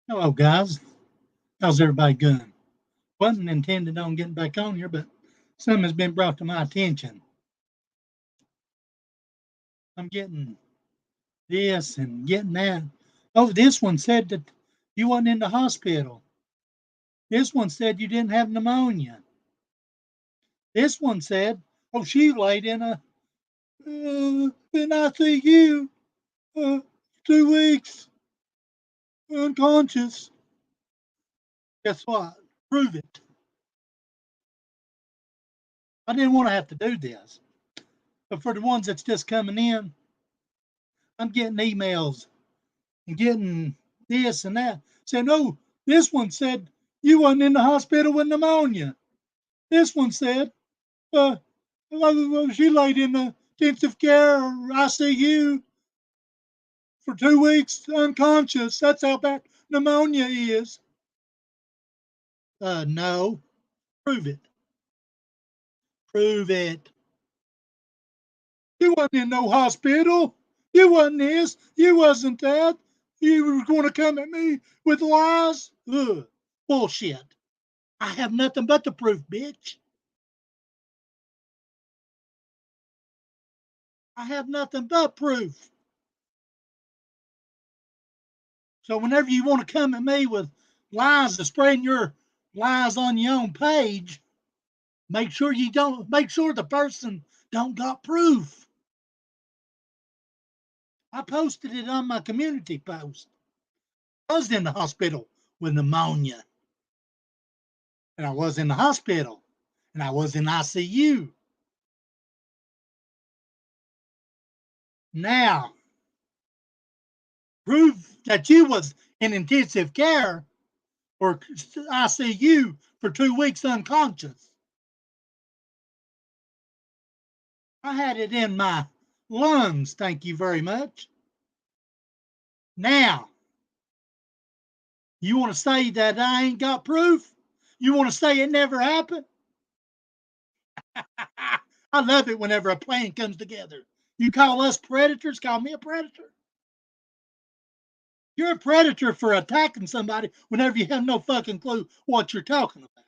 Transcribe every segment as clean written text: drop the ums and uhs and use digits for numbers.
Hello, guys. How's everybody going? Wasn't intended on getting back on here, but something has been brought to my attention. I'm getting this and getting that. Oh, this one said that you wasn't in the hospital. This one said you didn't have pneumonia. This one said, oh, she laid in ICU 2 weeks unconscious. Guess what? Prove it. I didn't want to have to do this, but for the ones that's just coming in, I'm getting emails and getting this and that saying, oh, this one said you wasn't in the hospital with pneumonia. This one said, uh, she laid in the intensive care or ICU for 2 weeks unconscious. That's how bad pneumonia is. No. Prove it. Prove it. You wasn't in no hospital. You wasn't this. You wasn't that. You were going to come at me with lies. Ugh. Bullshit. I have nothing but the proof, bitch. I have nothing but proof. So whenever you want to come at me with lies and spreading your lies on your own page, make sure the person don't got proof. I posted it on my community post. I was in the hospital with pneumonia. And I was in the hospital. And I was in ICU. Now, prove that you was in intensive care or ICU for 2 weeks unconscious. I had it in my lungs, thank you very much. Now, you want to say that I ain't got proof? You want to say it never happened? I love it whenever a plan comes together. You call us predators, call me a predator. You're a predator for attacking somebody whenever you have no fucking clue what you're talking about.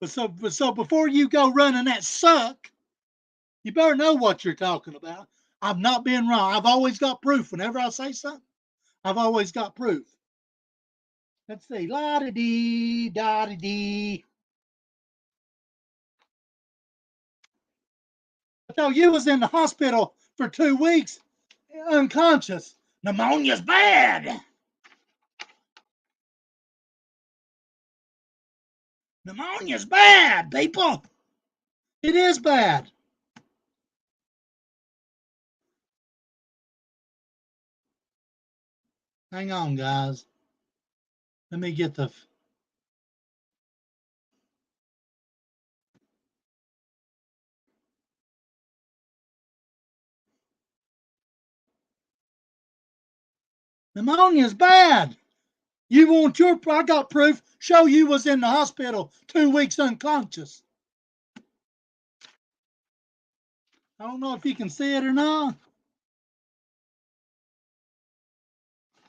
So before you go running that suck, you better know what you're talking about. I've not been wrong. I've always got proof. Whenever I say something, I've always got proof. Let's see. La da dee, da da dee. So you was in the hospital for 2 weeks, unconscious. Pneumonia's bad. Pneumonia's bad, people. It is bad. Hang on, guys. Let me get the. Pneumonia's bad. You want your. I got proof. Show you was in the hospital 2 weeks unconscious. I don't know if you can see it or not.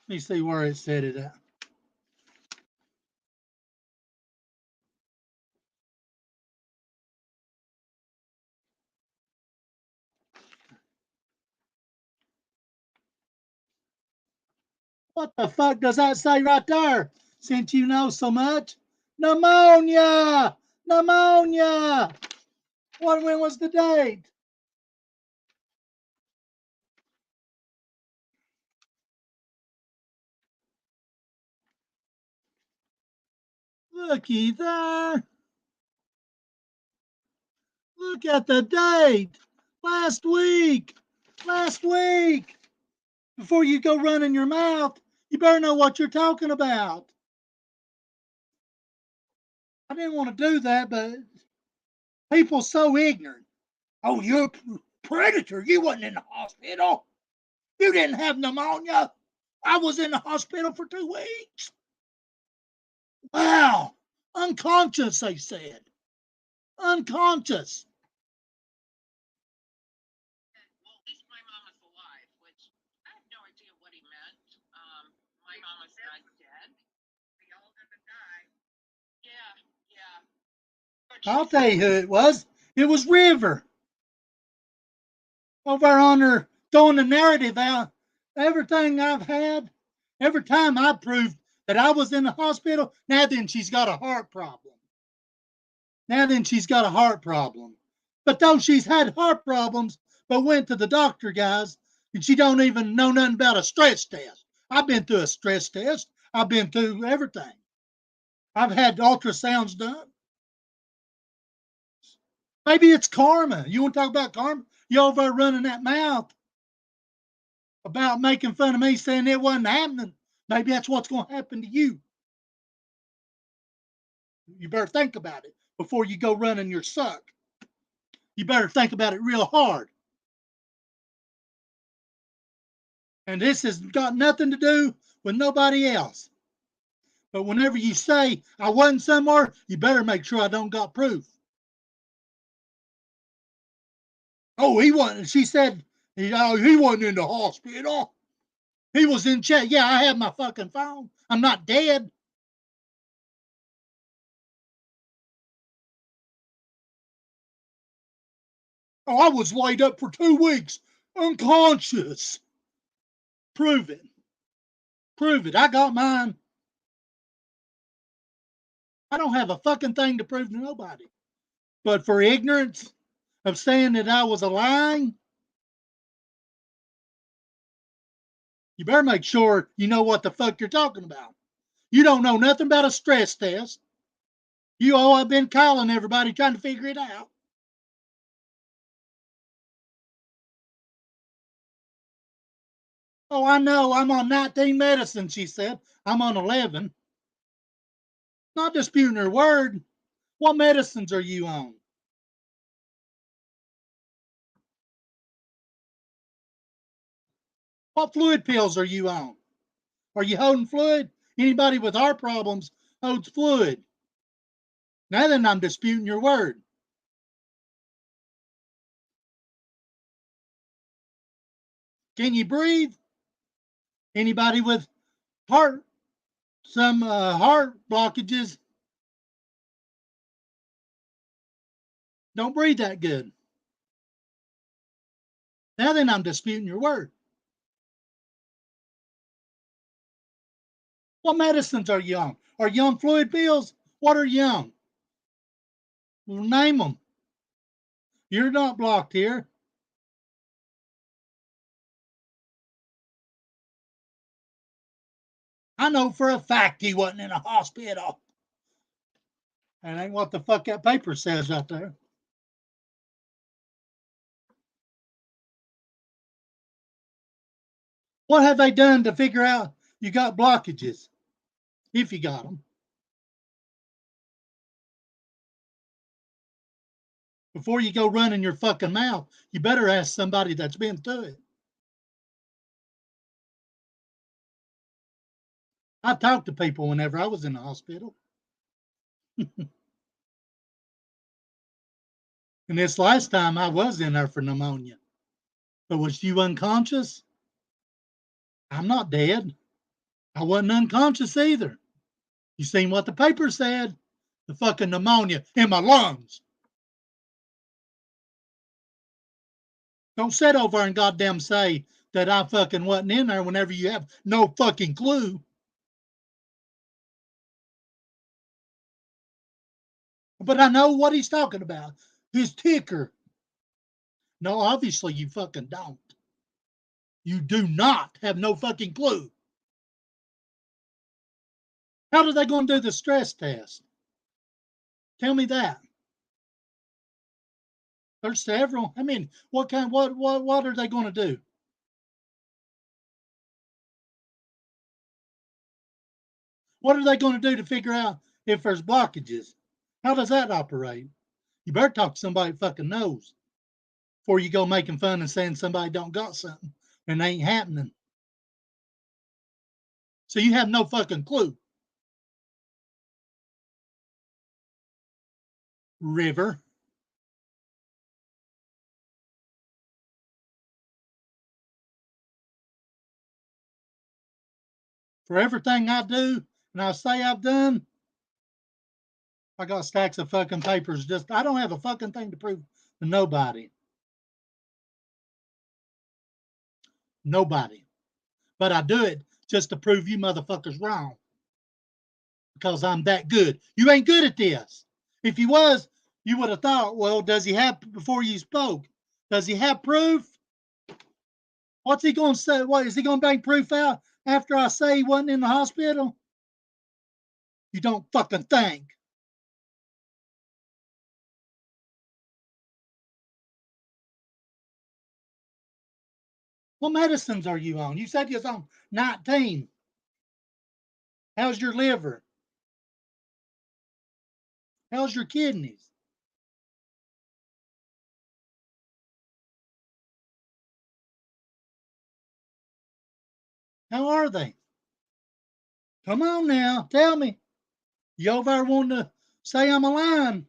Let me see where it said it at. What the fuck does that say right there? Since you know so much. Pneumonia! Pneumonia! When was the date? Looky there. Look at the date. Last week. Last week. Before you go running your mouth, you better know what you're talking about. I didn't want to do that, but people so ignorant. Oh, you're a predator. You wasn't in the hospital. You didn't have pneumonia. I was in the hospital for 2 weeks. Wow. Unconscious, they said. Unconscious. My mama's not dead. We all gonna die. Yeah. But I'll tell you who it was. It was River. Over on her throwing the narrative out. Everything I've had, every time I proved that I was in the hospital, now then she's got a heart problem. Now then she's got a heart problem. But though she's had heart problems, but went to the doctor, guys, and she don't even know nothing about a stress test. I've been through a stress test. I've been through everything. I've had ultrasounds done. Maybe it's karma. You want to talk about karma? You over there running that mouth about making fun of me saying it wasn't happening. Maybe that's what's going to happen to you. You better think about it before you go running your suck. You better think about it real hard. And this has got nothing to do with nobody else. But whenever you say I wasn't somewhere, you better make sure I don't got proof. Oh, he wasn't. She said he wasn't in the hospital. He was in chat. Yeah, I have my fucking phone. I'm not dead. Oh, I was laid up for 2 weeks, unconscious. Prove it. Prove it. I got mine. I don't have a fucking thing to prove to nobody. But for ignorance of saying that I was lying, you better make sure you know what the fuck you're talking about. You don't know nothing about a stress test. I've been calling everybody trying to figure it out. Oh, I know. I'm on 19 medicine, she said. I'm on 11. Not disputing her word. What medicines are you on? What fluid pills are you on? Are you holding fluid? Anybody with heart problems holds fluid. Now then, I'm disputing your word. Can you breathe? Anybody with heart, some heart blockages don't breathe that good. Now then, I'm disputing your word. What medicines are you on? Are you on fluid pills? What are you on? Well, name them. You're not blocked here. I know for a fact he wasn't in a hospital. That ain't what the fuck that paper says out there. What have they done to figure out you got blockages? If you got them. Before you go running your fucking mouth, you better ask somebody that's been through it. I talked to people whenever I was in the hospital. And this last time I was in there for pneumonia. But was you unconscious? I'm not dead. I wasn't unconscious either. You seen what the paper said? The fucking pneumonia in my lungs. Don't sit over and goddamn say that I fucking wasn't in there whenever you have no fucking clue. But I know what he's talking about. His ticker. No, obviously you fucking don't. You do not have no fucking clue. How are they going to do the stress test? Tell me that. There's several. I mean, what are they going to do? What are they going to do to figure out if there's blockages? How does that operate? You better talk to somebody that fucking knows before you go making fun and saying somebody don't got something and it ain't happening. So you have no fucking clue. River. For everything I do and I say I've done, I got stacks of fucking papers. Just I don't have a fucking thing to prove to nobody. Nobody. But I do it just to prove you motherfuckers wrong. Because I'm that good. You ain't good at this. If you was, you would have thought, well, does he have, before you spoke, does he have proof? What's he going to say? What, is he going to bring proof out after I say he wasn't in the hospital? You don't fucking think. What medicines are you on? You said you was on 19. How's your liver? How's your kidneys? How are they? Come on now, tell me. You over there wanting to say I'm a lying?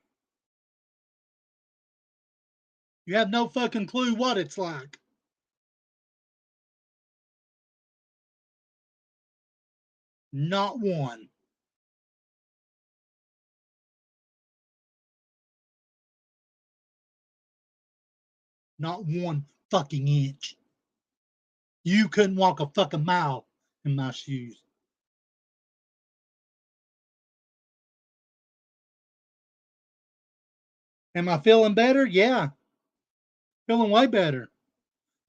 You have no fucking clue what it's like. Not one. Not one fucking inch. You couldn't walk a fucking mile in my shoes. Am I feeling better? Yeah. Feeling way better.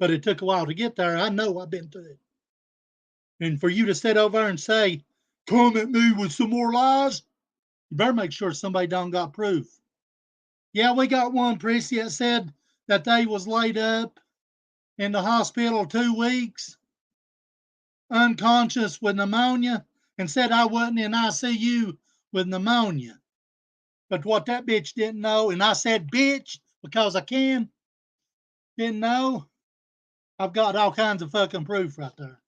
But it took a while to get there. I know I've been through it. And for you to sit over there and say, come at me with some more lies, you better make sure somebody done got proof. Yeah, we got one, Prissy, that said that they was laid up in the hospital 2 weeks, unconscious with pneumonia, and said I wasn't in ICU with pneumonia. But what that bitch didn't know, and I said bitch because I can, didn't know, I've got all kinds of fucking proof right there.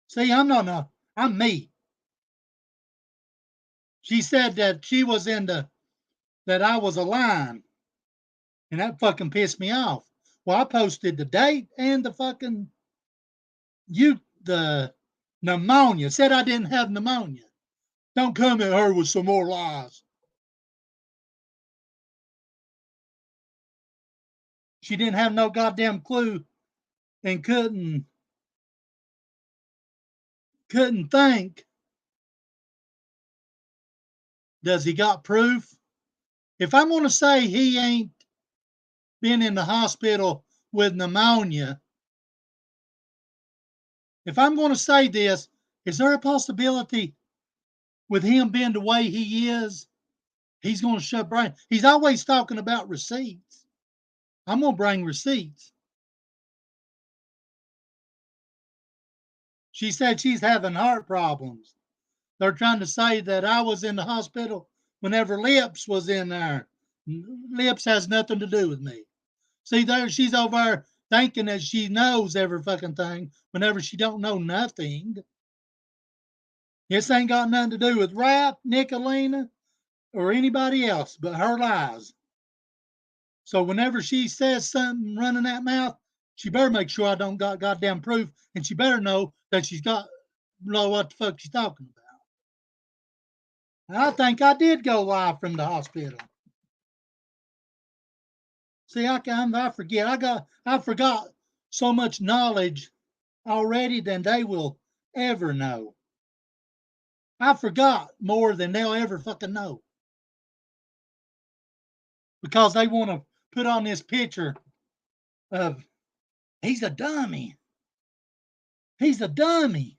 See, I'm not no, I'm me. She said that she was that I was a lying, and that fucking pissed me off. Well, I posted the date and the fucking the pneumonia. Said I didn't have pneumonia. Don't come at her with some more lies. She didn't have no goddamn clue and couldn't think. Does he got proof? If I'm going to say he ain't been in the hospital with pneumonia, if I'm going to say this, is there a possibility with him being the way he is, he's going to shut brain? He's always talking about receipts. I'm going to bring receipts. She said she's having heart problems. They're trying to say that I was in the hospital whenever Lips was in there. Lips has nothing to do with me. See, there she's over there thinking that she knows every fucking thing whenever she don't know nothing. This ain't got nothing to do with Rap, Nicolina, or anybody else but her lies. So whenever she says something running that mouth, she better make sure I don't got goddamn proof, and she better know that she's got know what the fuck she's talking about. I think I did go live from the hospital. See, I forget. I forgot so much knowledge already than they will ever know. I forgot more than they'll ever fucking know. Because they want to put on this picture of he's a dummy. He's a dummy.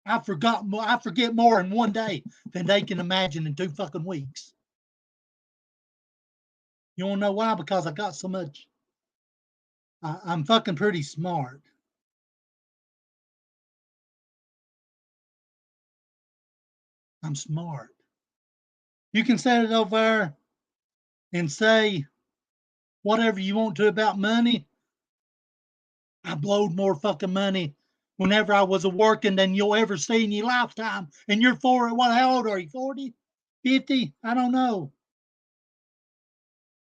I forget more in one day than they can imagine in 2 fucking weeks. You wanna know why? Because I got so much. I'm fucking pretty smart. I'm smart. You can set it over there and say whatever you want to about money. I blowed more fucking money whenever I was a working than you'll ever see in your lifetime. And you're how old are you? 40? 50? I don't know.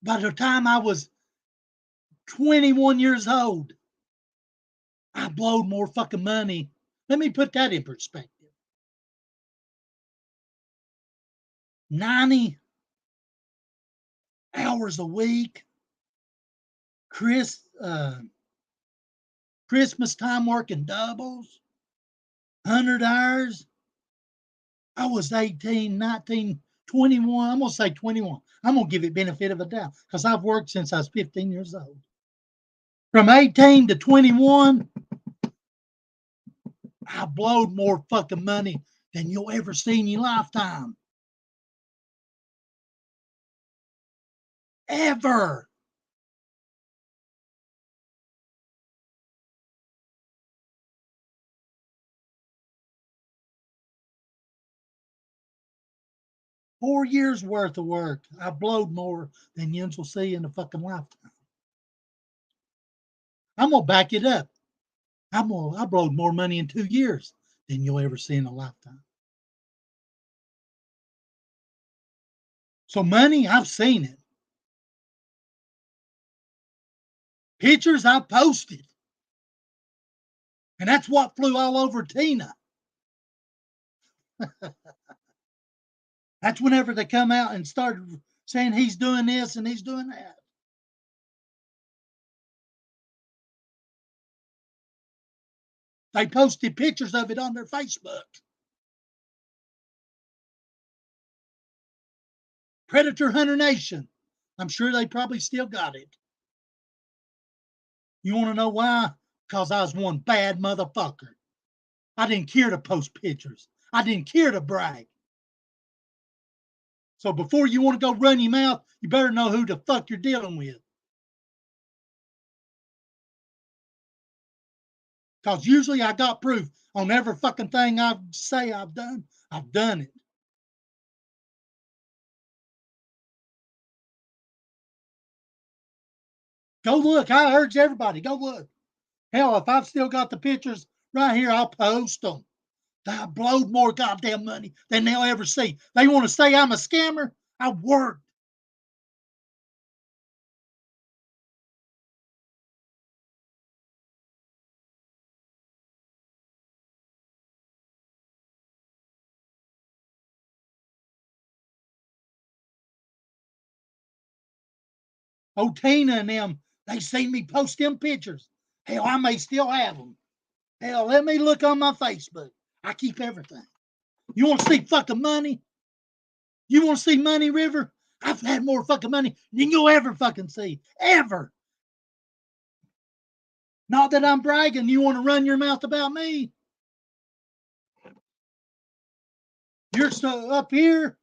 By the time I was 21 years old. I blowed more fucking money. Let me put that in perspective. 90 hours a week. Christmas time working doubles. 100 hours. I was 18, 19, 21. I'm going to say 21. I'm going to give it benefit of a doubt because I've worked since I was 15 years old. From 18 to 21, I blowed more fucking money than you'll ever see in your lifetime. Ever. Four years worth of work. I blowed more than you will see in a fucking lifetime. I'm gonna back it up. I blowed more money in 2 years than you'll ever see in a lifetime. So money, I've seen it. Pictures I posted. And that's what flew all over Tina. That's whenever they come out and started saying he's doing this and he's doing that. They posted pictures of it on their Facebook. Predator Hunter Nation. I'm sure they probably still got it. You want to know why? Because I was one bad motherfucker. I didn't care to post pictures. I didn't care to brag. So before you want to go run your mouth, you better know who the fuck you're dealing with. Because usually I got proof on every fucking thing I say I've done. I've done it. Go look. I urge everybody, go look. Hell, if I've still got the pictures right here, I'll post them. I blowed more goddamn money than they'll ever see. They want to say I'm a scammer. I worked. Oh, Tina and them, they seen me post them pictures. Hell, I may still have them. Hell, let me look on my Facebook. I keep everything. You want to see fucking money? You want to see money, River? I've had more fucking money than you'll ever fucking see. Ever. Not that I'm bragging. You want to run your mouth about me? You're so up here.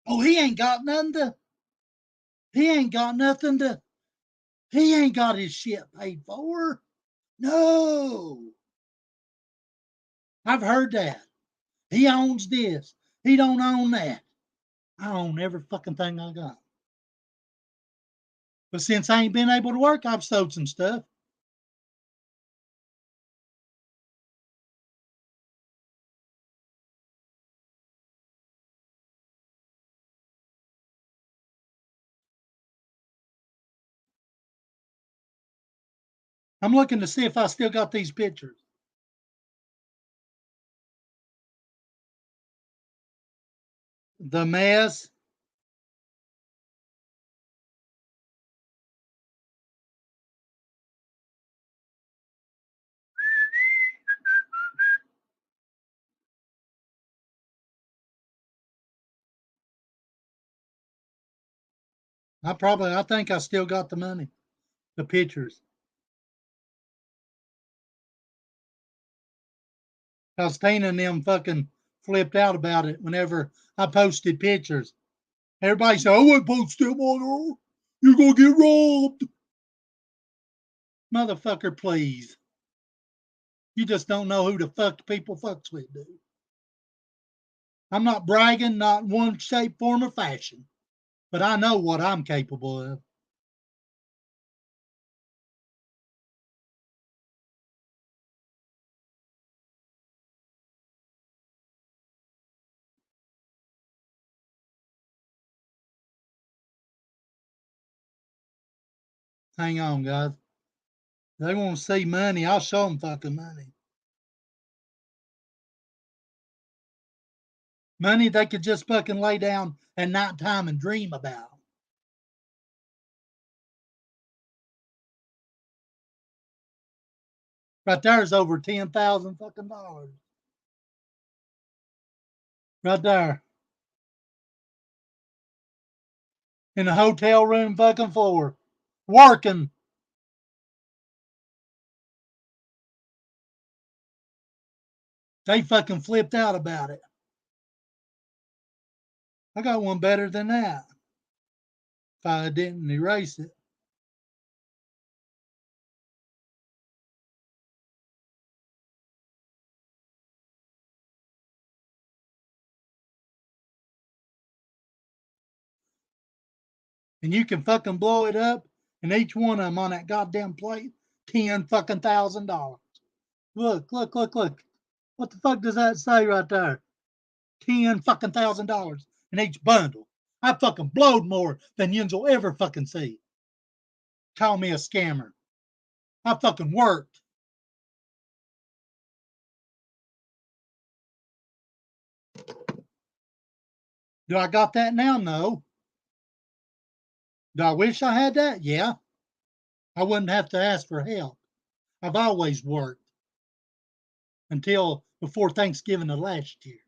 Oh, he ain't got nothing to. He ain't got nothing to. He ain't got his shit paid for. No. I've heard that. He owns this. He don't own that. I own every fucking thing I got. But since I ain't been able to work, I've sold some stuff. I'm looking to see if I still got these pictures. The mess. I think I still got the money, the pictures. Because Tina and them fucking flipped out about it whenever I posted pictures. Everybody said, I wouldn't post them on her. You're going to get robbed. Motherfucker, please. You just don't know who the fuck people fucks with, dude. I'm not bragging, not in one shape, form, or fashion. but I know what I'm capable of. Hang on, guys. They want to see money. I'll show them fucking money. Money they could just fucking lay down at nighttime and dream about. Right there's over 10,000 fucking dollars. Right there. In the hotel room fucking floor. Working. They fucking flipped out about it. I got one better than that. If I didn't erase it. And you can fucking blow it up, and each one of them on that goddamn plate, 10 fucking $1,000. Look, look, look, look. What the fuck does that say right there? 10 fucking $1,000 in each bundle. I fucking blowed more than yous will ever fucking see. Call me a scammer. I fucking worked. Do I got that now? No. Do I wish I had that? Yeah. I wouldn't have to ask for help. I've always worked until before Thanksgiving of last year.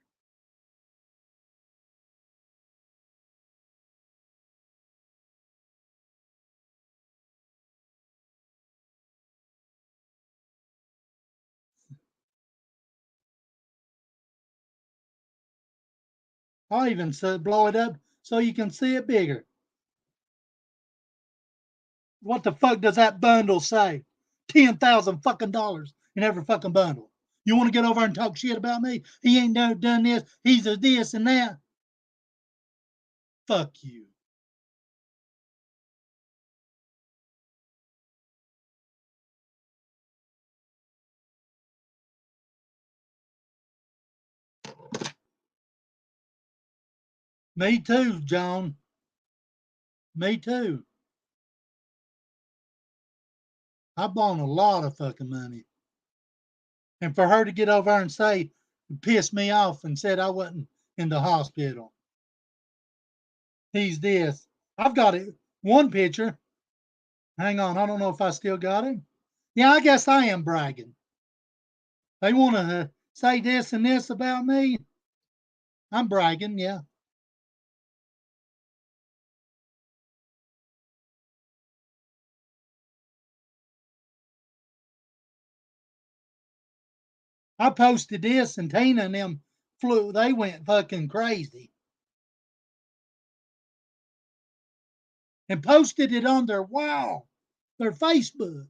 I'll even blow it up so you can see it bigger. What the fuck does that bundle say? 10,000 fucking dollars in every fucking bundle. You want to get over and talk shit about me? He ain't done this. He's a this and that. Fuck you. Me too, John. Me too. I bought a lot of fucking money. And for her to get over and say, pissed me off and said I wasn't in the hospital. He's this. I've got it. One picture. Hang on. I don't know if I still got it. Yeah, I guess I am bragging. They want to say this and this about me. I'm bragging, yeah. I posted this and Tina and them flew, they went fucking crazy. And posted it on their wall, their Facebook.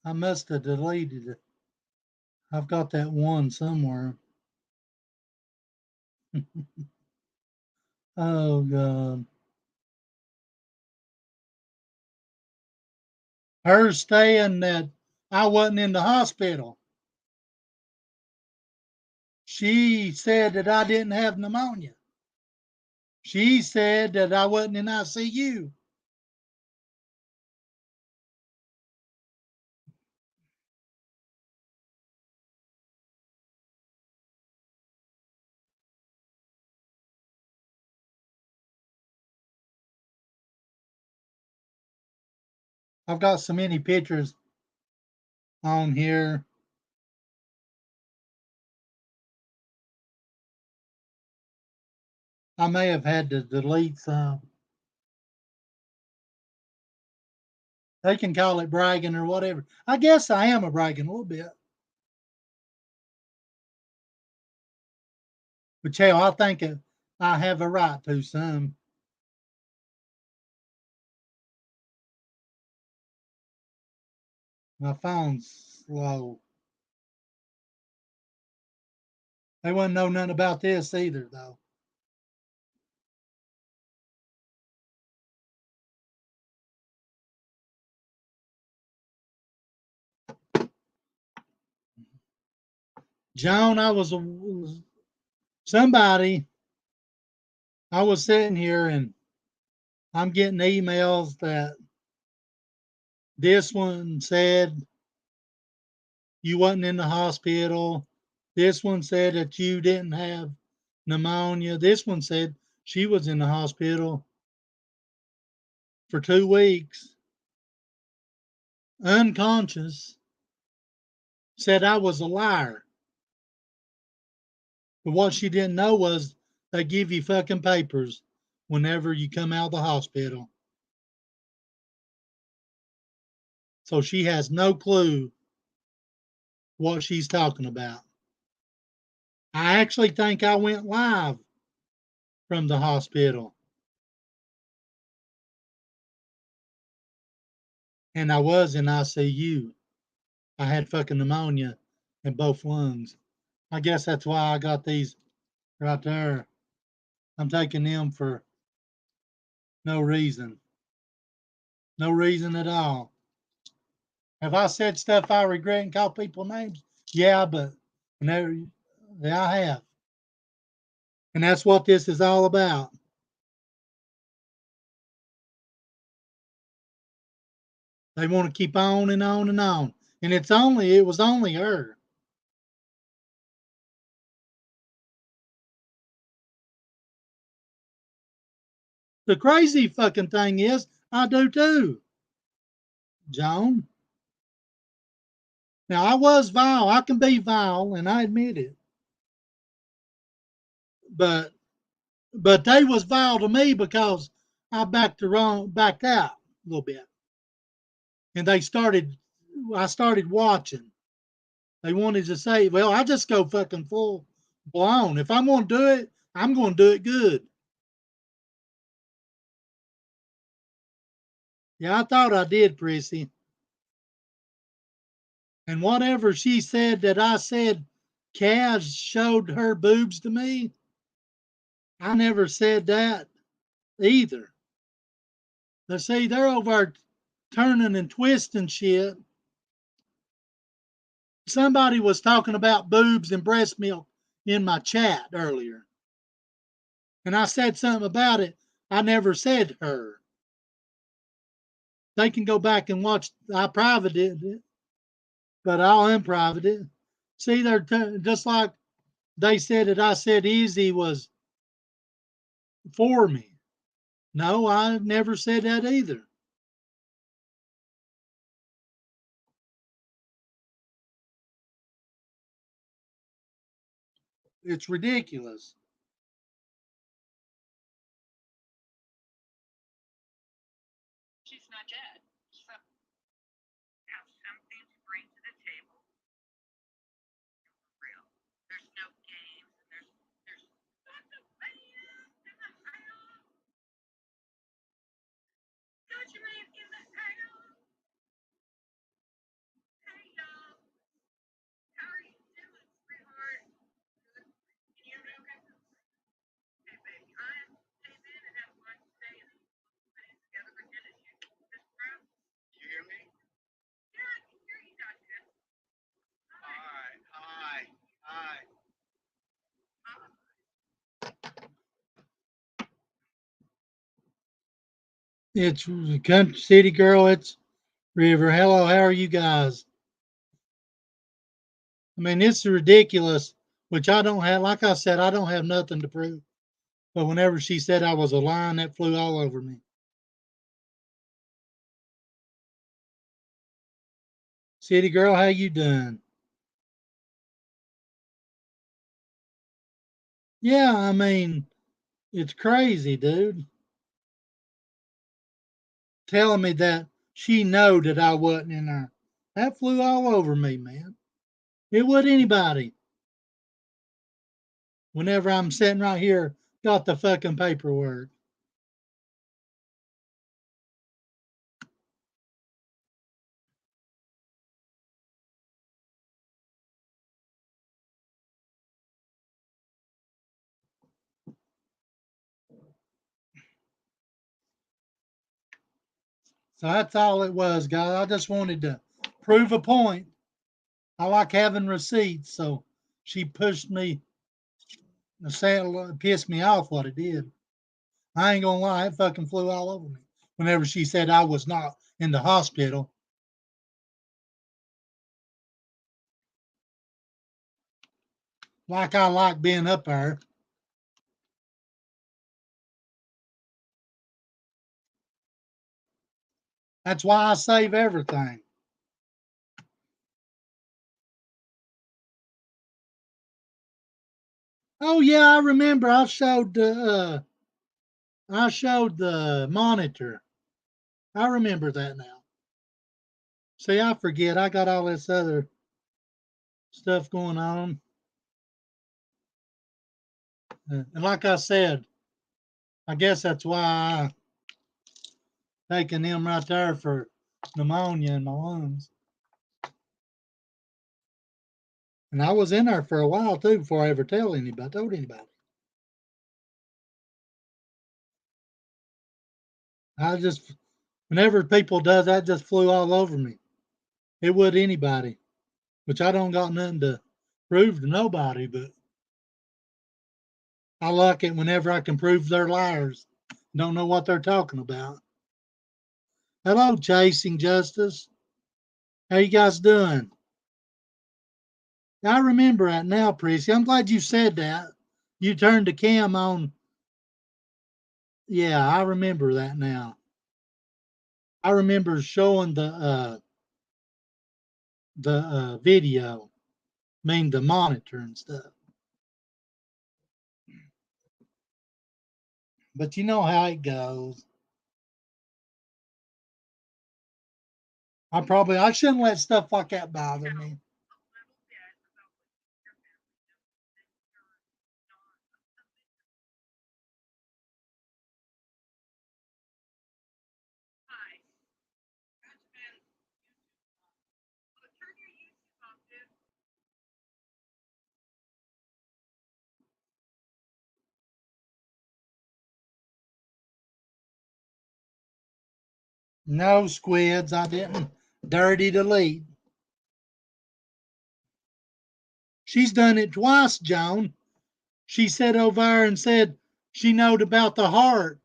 I must have deleted it. I've got that one somewhere. Oh, God. Her saying that I wasn't in the hospital. She said that I didn't have pneumonia. She said that I wasn't in ICU. I've got so many pictures on here. I may have had to delete some. They can call it bragging or whatever. I guess I am a bragging a little bit. But hell, I think I have a right to some. My phone's slow. They wouldn't know nothing about this either, though. Joan, somebody. I was sitting here and I'm getting emails that this one said you wasn't in the hospital. This one said that you didn't have pneumonia. This one said she was in the hospital for 2 weeks, unconscious, said I was a liar. But what she didn't know was they give you fucking papers whenever you come out of the hospital. So she has no clue what she's talking about. I actually think I went live from the hospital. And I was in ICU. I had fucking pneumonia in both lungs. I guess that's why I got these right there. I'm taking them for no reason. No reason at all. Have I said stuff I regret and called people names? Yeah, but no, yeah, I have. And that's what this is all about. They want to keep on and on and on. And it was only her. The crazy fucking thing is, I do too, Joan. Now I was vile. I can be vile, and I admit it. But they was vile to me because I backed out a little bit. And I started watching. They wanted to say, well, I just go fucking full blown. If I'm gonna do it, I'm gonna do it good. Yeah, I thought I did, Prissy. And whatever she said that I said Kaz showed her boobs to me, I never said that either. They see, they're over turning and twisting shit. Somebody was talking about boobs and breast milk in my chat earlier. And I said something about it. I never said her. They can go back and watch. I privated it, but I'll unprivate it. See, they're just like they said that I said Easy was for me. No, I never said that either. It's ridiculous. She's not dead. So have something to bring to the table. Real. There's no games. There's lots of fans in the house. Don't you mean in the house? Hey y'all. How are you doing, sweetheart? Good. Can you hear me okay? Hey baby, I am came in and have lunch today and put it together for dinner. This room. You hear me? Yeah, I can hear you, Doctor. Hi. Hi. Hi. It's Country City Girl. It's River. Hello, how are you guys? I mean, it's ridiculous, which I don't have, like I said, I don't have nothing to prove. But whenever she said I was a lion, that flew all over me. City Girl, how you doing? Yeah, I mean, it's crazy, dude. Telling me that she know that I wasn't in there. That flew all over me, man. It would anybody. whenever I'm sitting right here, got the fucking paperwork. So that's all it was, guys. I just wanted to prove a point. I like having receipts, so she pushed me, pissed me off what it did. I ain't gonna lie, it fucking flew all over me whenever she said I was not in the hospital. Like I like being up there. That's why I save everything. Oh yeah, I remember. I showed the monitor. I remember that now. See, I forget. I got all this other stuff going on. And like I said, I guess that's why I taking them right there for pneumonia in my lungs. And I was in there for a while too before I ever told anybody. I just, whenever people does that, just flew all over me. It would anybody, which I don't got nothing to prove to nobody, but I like it whenever I can prove they're liars. Don't know what they're talking about. Hello, Chasing Justice. How you guys doing? I remember that now, Prissy. I'm glad you said that. You turned the cam on. Yeah, I remember that now. I remember showing the video, I mean the monitor and stuff. But you know how it goes. I shouldn't let stuff like that bother me. No, Squids, I didn't dirty delete. She's done it twice, Joan. She said over there and said she knowed about the heart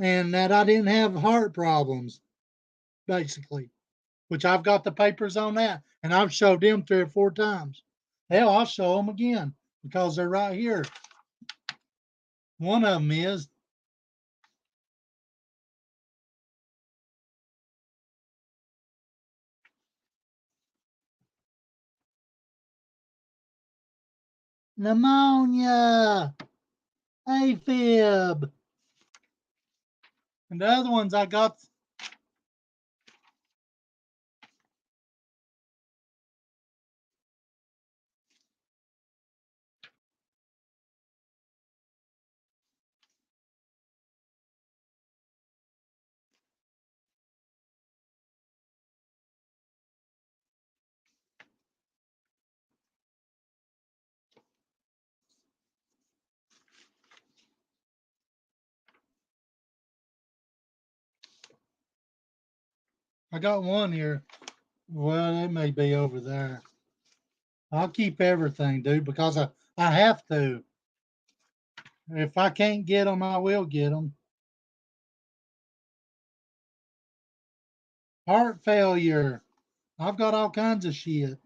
and that I didn't have heart problems, basically, which I've got the papers on that. And I've showed them 3 or 4 times. Hell, I'll show them again because they're right here. One of them is. Pneumonia, AFib. And the other ones I got. I got one here. Well, it may be over there. I'll keep everything, dude, because I have to. If I can't get them, I will get them. Heart failure. I've got all kinds of shit.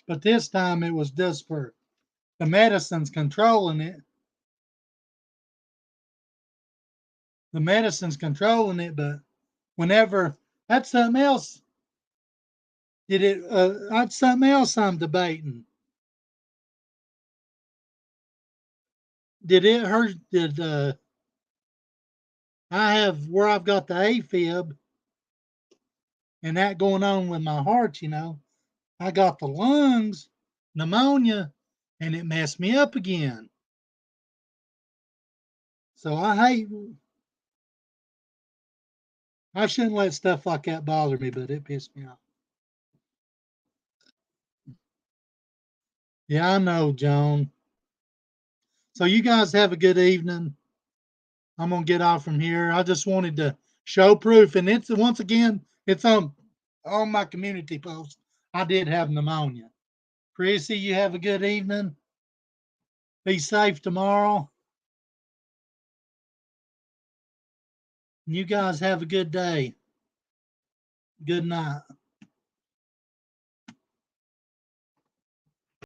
But this time it was just for the medicine's controlling it. The medicine's controlling it, but whenever that's something else. That's something else I'm debating. Did it hurt? I have where I've got the AFib and that going on with my heart, I got the lungs, pneumonia, and it messed me up again. So I shouldn't let stuff like that bother me, but it pissed me off. Yeah, I know, Joan. So you guys have a good evening. I'm gonna get off from here. I just wanted to show proof, and it's once again, it's on my community post. I did have pneumonia. Chrissy, you have a good evening. Be safe tomorrow. You guys have a good day. Good night.